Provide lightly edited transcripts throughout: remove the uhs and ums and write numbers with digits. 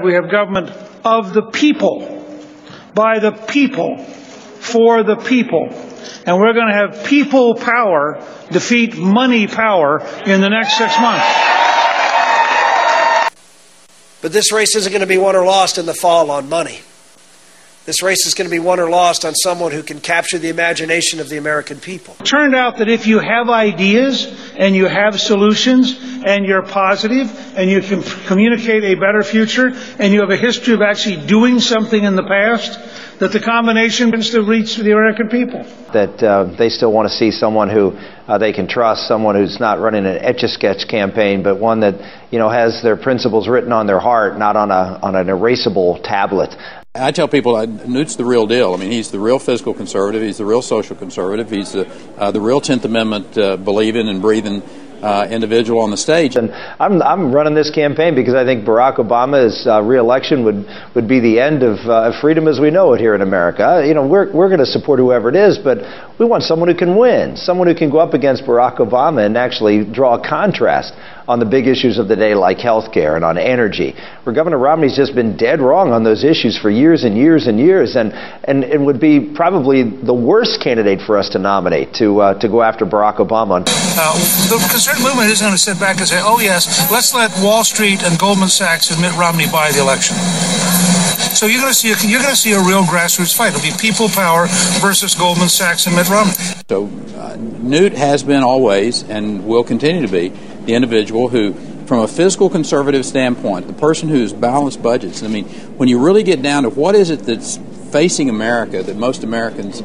We have government of the people, by the people, for the people. And we're going to have people power defeat money power in the next 6 months. But this race isn't going to be won or lost in the fall on money. This race is going to be won or lost on someone who can capture the imagination of the American people. It turned out that if you have ideas and you have solutions and you're positive and you can communicate a better future and you have a history of actually doing something in the past, that the combination can still reach the American people. That they still want to see someone who they can trust, someone who's not running an Etch-a-Sketch campaign, but one that, you know, has their principles written on their heart, not on an erasable tablet. I tell people Newt's the real deal. I mean, he's the real fiscal conservative. He's the real social conservative. He's the real 10th Amendment believing and breathing individual on the stage. And I'm running this campaign because I think Barack Obama's re-election would be the end of freedom as we know it here in America. You know, we're going to support whoever it is, but we want someone who can win, someone who can go up against Barack Obama and actually draw a contrast on the big issues of the day like health care and on energy, where Governor Romney's just been dead wrong on those issues for years and years and years, and it would be probably the worst candidate for us to nominate to go after Barack Obama. The conservative movement isn't going to sit back and say, oh yes, let's let Wall Street and Goldman Sachs and Mitt Romney buy the election. So you're going to see a real grassroots fight. It'll be people power versus Goldman Sachs and Mitt Romney. So Newt has been always and will continue to be the individual who, from a fiscal conservative standpoint, the person who's balanced budgets. I mean, when you really get down to what is it that's facing America that most Americans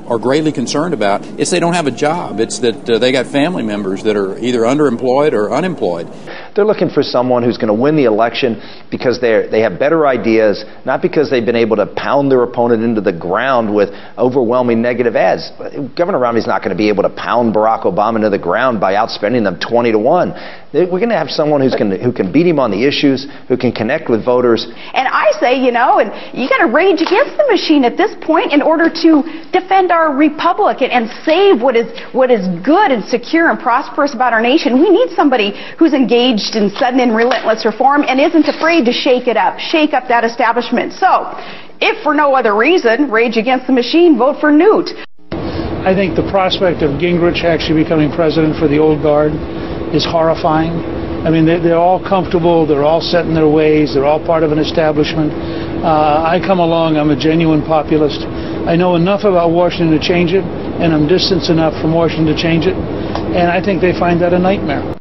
are greatly concerned about, it's they don't have a job. It's that they got family members that are either underemployed or unemployed. They're looking for someone who's going to win the election because they have better ideas, not because they've been able to pound their opponent into the ground with overwhelming negative ads. Governor Romney's not going to be able to pound Barack Obama into the ground by outspending them 20-1. We're going to have someone who can beat him on the issues, who can connect with voters. And I say, you know, and you got to rage against the machine at this point in order to defend our republic and save what is good and secure and prosperous about our nation. We need somebody who's engaged in sudden and relentless reform and isn't afraid to shake it up, shake up that establishment. So, if for no other reason, rage against the machine, vote for Newt. I think the prospect of Gingrich actually becoming president for the old guard is horrifying. I mean, they're all comfortable, they're all set in their ways, they're all part of an establishment. I come along, I'm a genuine populist. I know enough about Washington to change it, and I'm distanced enough from Washington to change it, and I think they find that a nightmare.